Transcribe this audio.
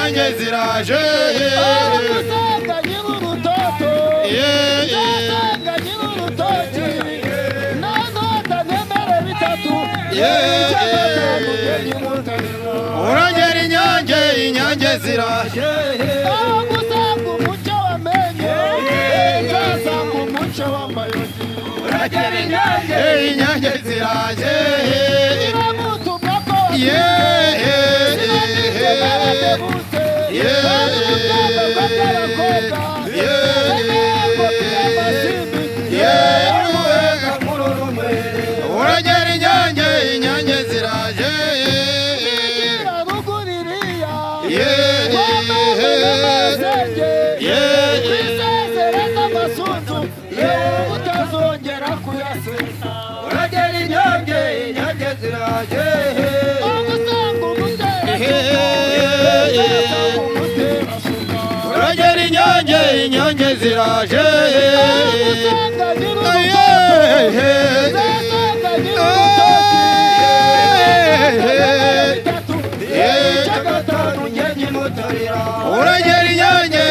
inyange ziraje usanga nyir'urutoto usanga nyir'urutoki nazota nemere bitatu gatanu ngenyimutarira uragera inyange ziraje usanga umuco wamenye uzasanga umuco w'amayugi uragera inyange ziraje iramutumwa ko uragera inyange ziraje utazongera kuyasesa uragera inyange ziraje usanga uragera inyange ziraje uragera inyange